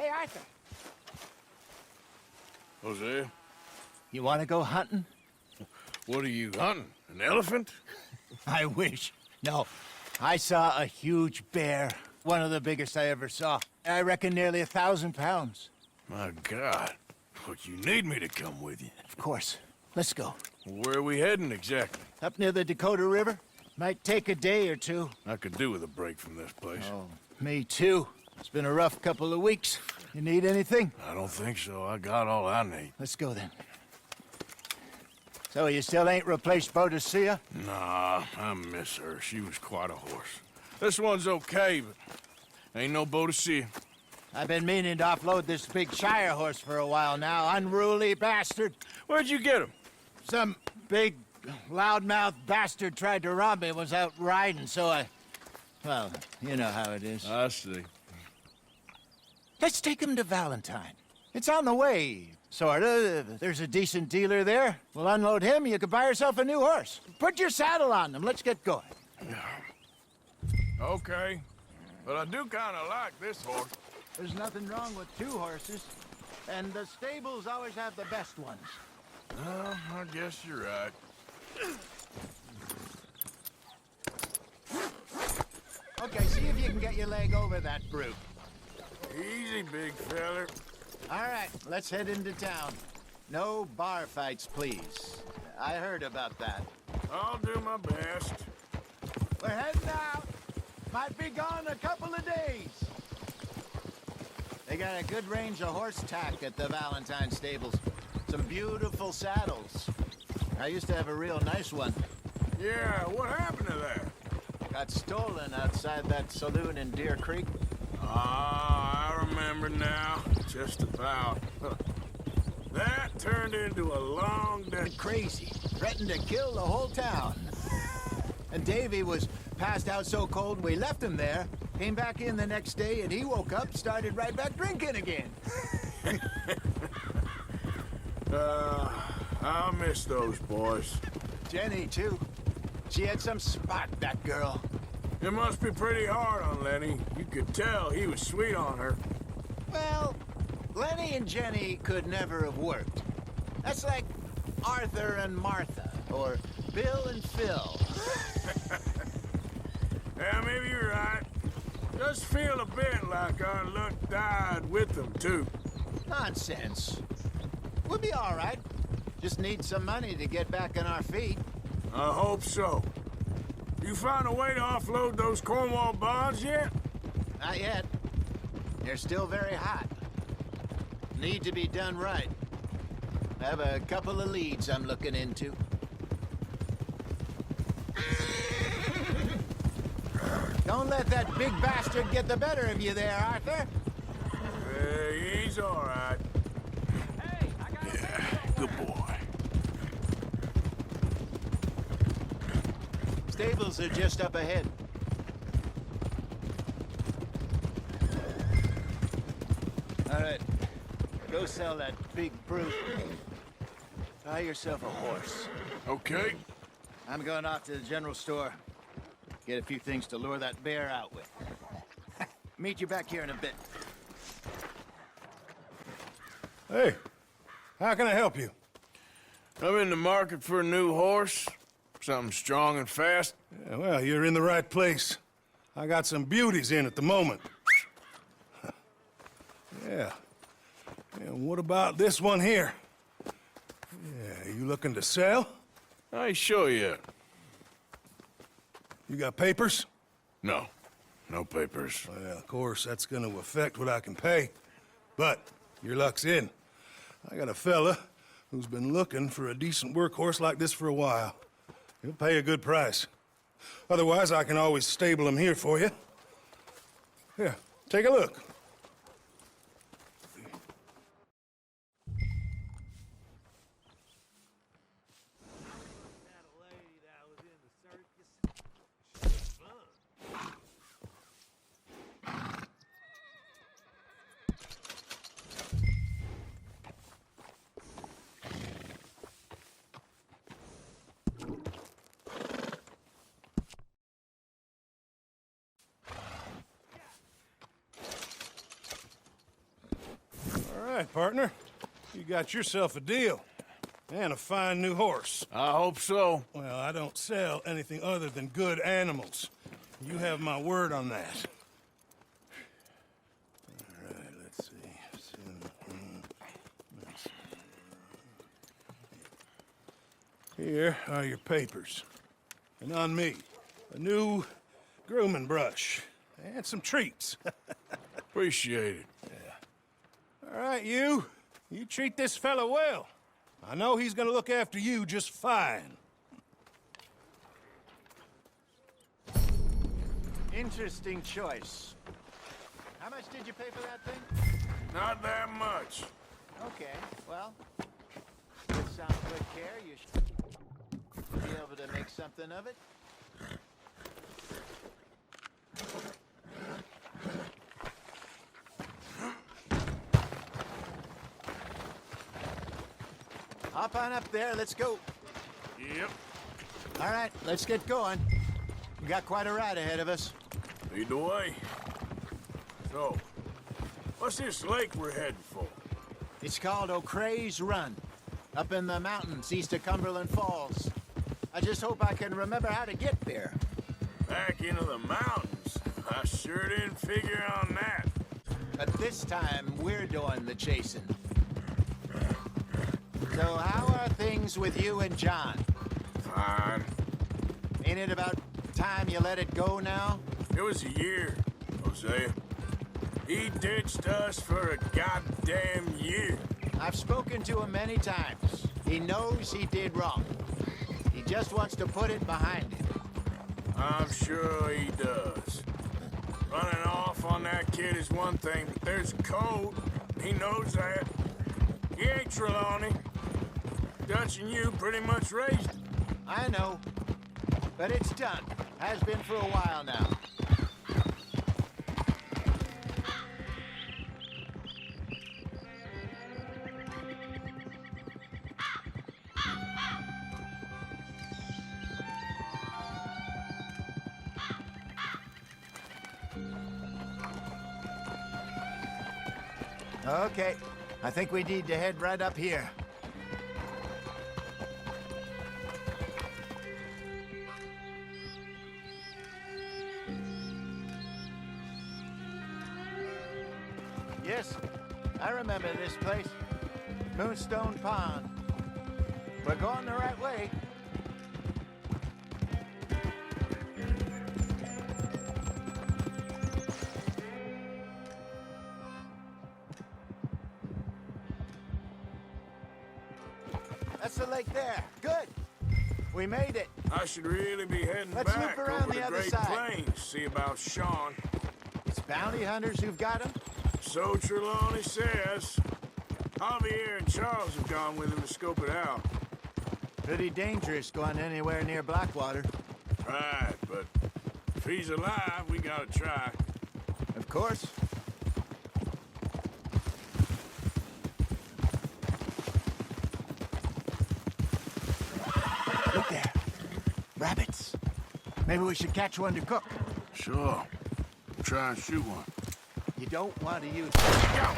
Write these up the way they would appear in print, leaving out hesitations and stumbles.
Hey, Arthur. Hosea, You want to go hunting? what are you hunting? An elephant? I wish. No. I saw a huge bear. One of the biggest I ever saw. I reckon nearly 1,000 pounds. My God. But you need me to come with you. Of course. Let's go. Where are we heading exactly? Up near the Dakota River. Might take a day or two. I could do with a break from this place. Oh, me too. It's been a rough couple of weeks. You need anything? I don't think so. I got all I need. Let's go then. So you still ain't replaced Boadicea? Nah, I miss her. She was quite a horse. This one's okay, but ain't no Boadicea. I've been meaning to offload this big Shire horse for a while now. Unruly bastard. Where'd you get him? Some big, loudmouth bastard tried to rob me and was out riding, so I... Well, you know how it is. I see. Let's take him to Valentine. It's on the way, sorta. There's a decent dealer there. We'll unload him, you could buy yourself a new horse. Put your saddle on him, let's get going. Okay. But I do kind of like this horse. There's nothing wrong with two horses, and the stables always have the best ones. Well, I guess you're right. Okay, see if you can get your leg over that brute. Easy, big feller. All right, let's head into town. No bar fights, please. I heard about that. I'll do my best. We're heading out. Might be gone a couple of days. They got a good range of horse tack at the Valentine stables. Some beautiful saddles. I used to have a real nice one. Yeah, what happened to that? Got stolen outside that saloon in Deer Creek. Ah, I remember now. Just about. That turned into a long day. Crazy. Threatened to kill the whole town. And Davy was passed out so cold we left him there. Came back in the next day and he woke up, started right back drinking again. I'll miss those boys. Jenny, too. She had some spot, that girl. It must be pretty hard on Lenny. You could tell he was sweet on her. Well, Lenny and Jenny could never have worked. That's like Arthur and Martha, or Bill and Phil. Yeah, maybe you're right. Just feel a bit like our luck died with them, too. Nonsense. We'll be all right. Just need some money to get back on our feet. I hope so. You found a way to offload those Cornwall bonds yet? Not yet. They're still very hot. Need to be done right. I have a couple of leads I'm looking into. Don't let that big bastard get the better of you there, Arthur. He's all right. Hey, I got Yeah, good boy. Stables are just up ahead. All right, go sell that big brute. Buy yourself a horse. Okay. I'm going off to the general store. Get a few things to lure that bear out with. Meet you back here in a bit. Hey, how can I help you? I'm in the market for a new horse. Something strong and fast. Yeah, well, you're in the right place. I got some beauties in at the moment. Yeah. And what about this one here? Yeah, you looking to sell? I ain't sure yet. You got papers? No. No papers. Well, of course, that's gonna affect what I can pay. But your luck's in. I got a fella who's been looking for a decent workhorse like this for a while. He'll pay a good price. Otherwise, I can always stable him here for you. Here, take a look. right, partner. You got yourself a deal. And a fine new horse. I hope so. Well, I don't sell anything other than good animals. You have my word on that. All right, let's see. Here are your papers. And on me, a new grooming brush. And some treats. Appreciate it. All right, you. You treat this fella well. I know he's gonna look after you just fine. Interesting choice. How much did you pay for that thing? Not that much. Okay, well, with some good care, you should be able to make something of it. Hop on up there, let's go. Yep. All right, let's get going. We got quite a ride ahead of us. Lead the way. So, what's this lake we're heading for? It's called O'Creagh's Run, up in the mountains east of Cumberland Falls. I just hope I can remember how to get there. Back into the mountains? I sure didn't figure on that. But this time, we're doing the chasing. So how are things with you and John? Fine. Ain't it about time you let it go now? It was a year, Hosea. He ditched us for a goddamn year. I've spoken to him many times. He knows he did wrong. He just wants to put it behind him. I'm sure he does. Running off on that kid is one thing, but there's code. He knows that. He ain't Trelawney. Dutch and you pretty much raised him. I know, but it's done. Has been for a while now. Okay, I think we need to head right up here. Yes, I remember this place. Moonstone Pond. We're going the right way. That's the lake there. Good. We made it. I should really be heading Let's back loop around over the the other Great side. Plains, see about Sean. It's bounty hunters who've got him. So Trelawney says. Javier and Charles have gone with him to scope it out. Pretty dangerous going anywhere near Blackwater. Right, but if he's alive, we gotta try. Of course. Look there. Rabbits. Maybe we should catch one to cook. Sure. Try and shoot one. You don't want to use... Go!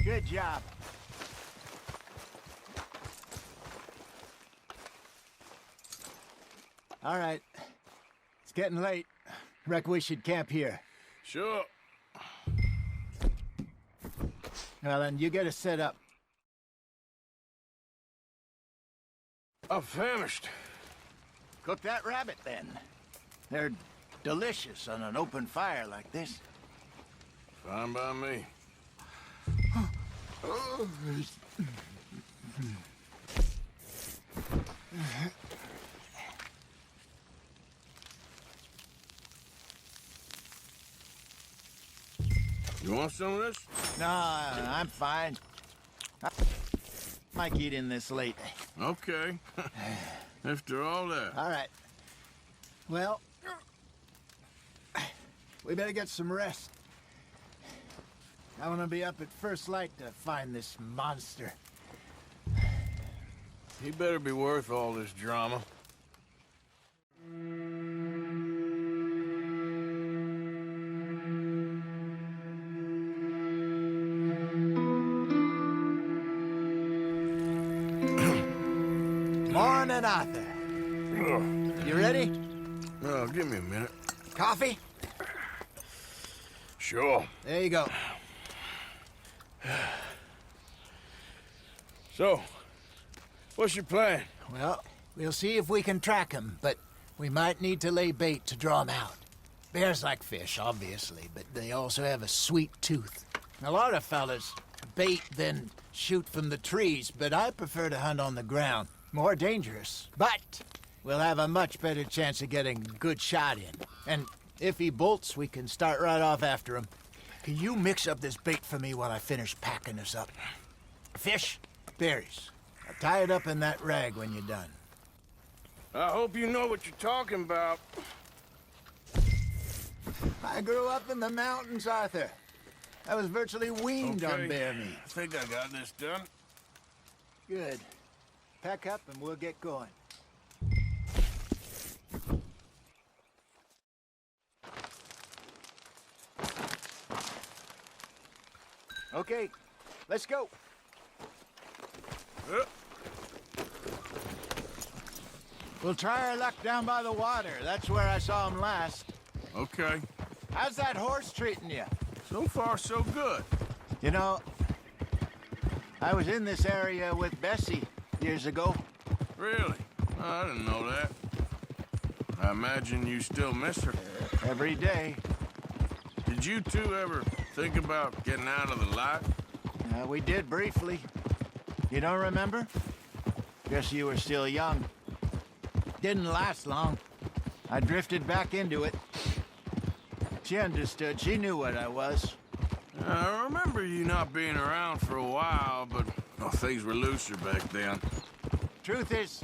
Good job. All right. It's getting late. Reckon we should camp here. Sure. Well, then, you get us set up. I'm famished. Cook that rabbit, then. They're delicious on an open fire like this. Fine by me. You want some of this? No, I'm fine. I might eat in this late. Okay. After all that. All right. Well, we better get some rest. I want to be up at first light to find this monster. He better be worth all this drama. Morning, Arthur. You ready? Oh, give me a minute. Coffee? Sure. There you go. So, what's your plan? Well, we'll see if we can track him, but we might need to lay bait to draw him out. Bears like fish, obviously, but they also have a sweet tooth. A lot of fellas bait, then shoot from the trees, but I prefer to hunt on the ground. More dangerous, but we'll have a much better chance of getting a good shot in. And if he bolts, we can start right off after him. Can you mix up this bait for me while I finish packing this up? Fish, berries. I'll tie it up in that rag when you're done. I hope you know what you're talking about. I grew up in the mountains, Arthur. I was virtually weaned on bear meat. I think I got this done. Good. Pack up and we'll get going. Okay, let's go. We'll try our luck down by the water. That's where I saw him last. Okay. How's that horse treating you? So far, so good. You know, I was in this area with Bessie years ago. Really? I didn't know that. I imagine you still miss her. Every day. Did you two ever think about getting out of the light? We did briefly. You don't remember? Guess you were still young. Didn't last long. I drifted back into it. She understood. She knew what I was. I remember you not being around for a while, but things were looser back then. Truth is,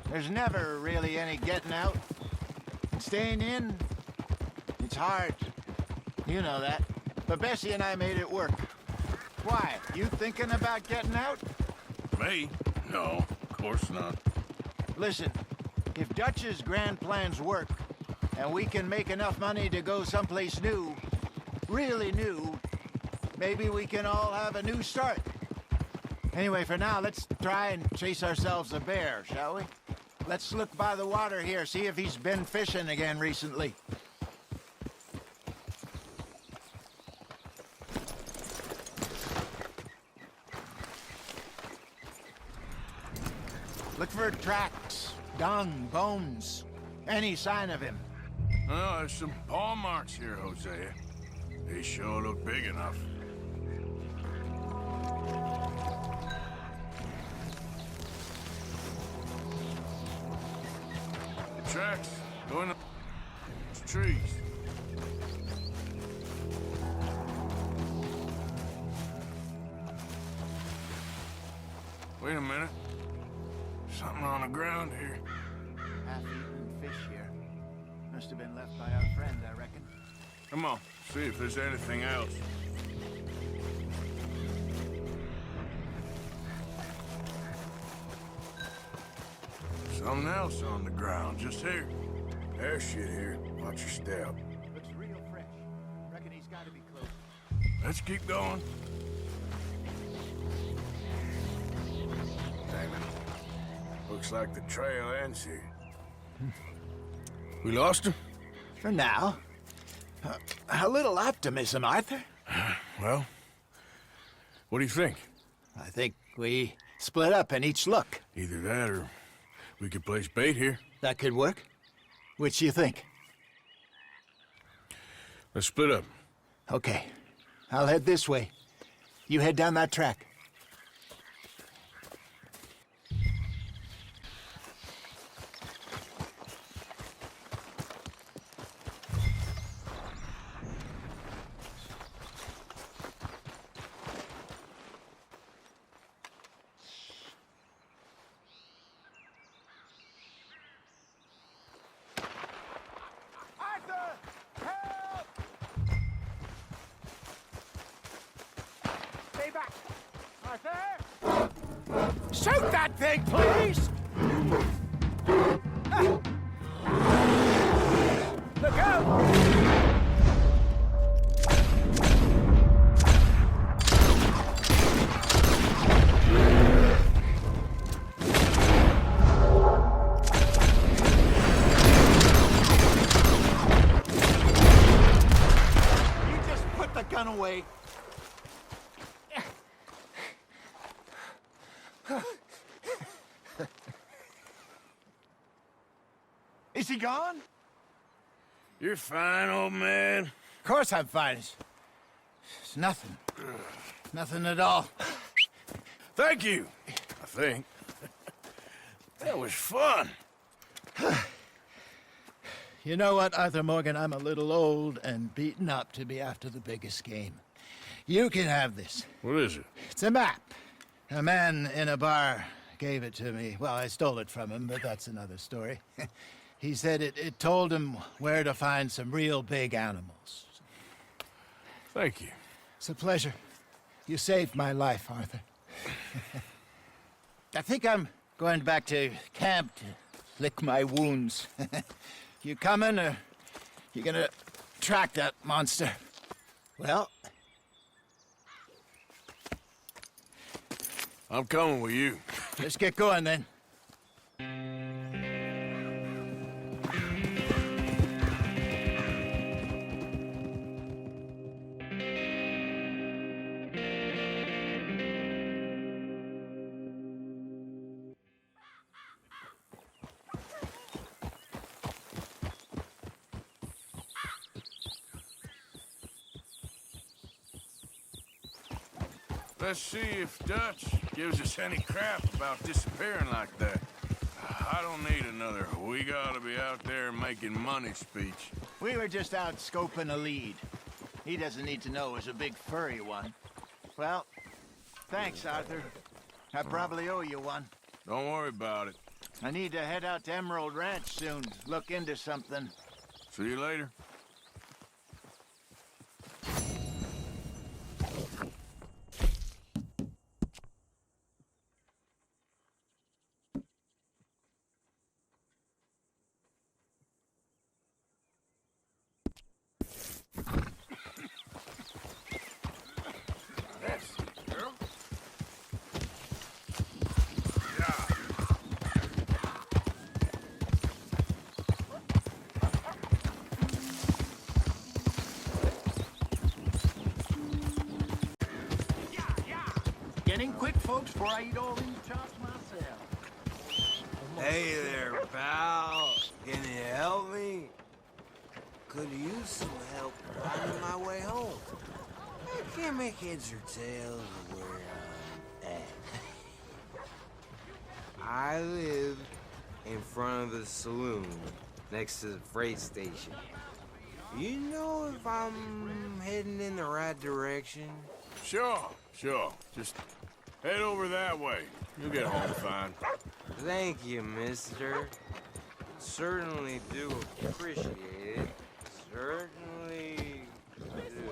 there's never really any getting out. Staying in, it's hard. You know that. But Bessie and I made it work. Why? You thinking about getting out? Me? No, of course not. Listen, if Dutch's grand plans work, and we can make enough money to go someplace new, really new, maybe we can all have a new start. Anyway, for now, let's try and chase ourselves a bear, shall we? Let's look by the water here, see if he's been fishing again recently. Look for tracks, dung, bones, any sign of him. Oh, there's some paw marks here, Hosea. They sure look big enough. The tracks going up the trees. Wait a minute. Something on the ground here. Half-eaten fish here. Must have been left by our friend, I reckon. Come on, see if there's anything else. Something else on the ground, just here. There's shit here. Watch your step. Looks real fresh. Reckon he's got to be close. Let's keep going. Damn it. Looks like the trail ends here. We lost him? For now. A little optimism, Arthur. Well, what do you think? I think we split up and each look. Either that or we could place bait here. That could work. Which do you think? Let's split up. Okay. I'll head this way. You head down that track. Shoot that thing, please! Look out! Gun away. Is he gone? You're fine, old man. Of course I'm fine. It's nothing. Nothing at all. Thank you, I think. That was fun. You know what, Arthur Morgan? I'm a little old and beaten up to be after the biggest game. You can have this. What is it? It's a map. A man in a bar gave it to me. Well, I stole it from him, but that's another story. He said it told him where to find some real big animals. Thank you. It's a pleasure. You saved my life, Arthur. I think I'm going back to camp to lick my wounds. You coming, or you gonna track that monster? Well, I'm coming with you. let's get going then. Let's see if Dutch gives us any crap about disappearing like that. I don't need another "we gotta be out there making money" speech. We were just out scoping a lead. He doesn't need to know it was a big furry one. Well, thanks, Arthur. I probably owe you one. Don't worry about it. I need to head out to Emerald Ranch soon, look into something. See you later. Getting quick, folks, before I eat all these chops myself. Hey there, pal. Can you help me? Could use some help finding my way home. I can't make heads or tails of where I'm at. I live in front of the saloon next to the freight station. You know if I'm heading in the right direction? Sure. Just head over that way. You'll get home fine. Thank you, mister. Certainly do appreciate it. Certainly do.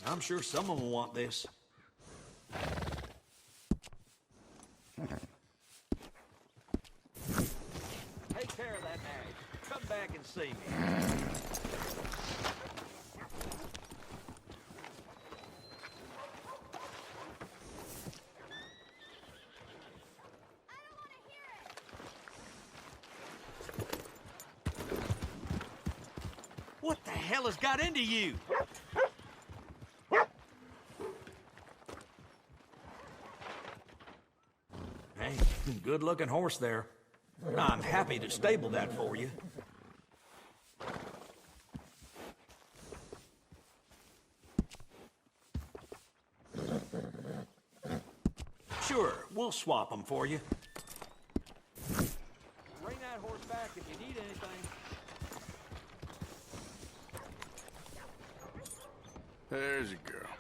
I'm sure someone will want this. Take care of that nag. Come back and see me. What the hell has got into you? Hey, good-looking horse there. I'm happy to stable that for you. Sure, we'll swap them for you. Bring that horse back if you need anything. There's a girl.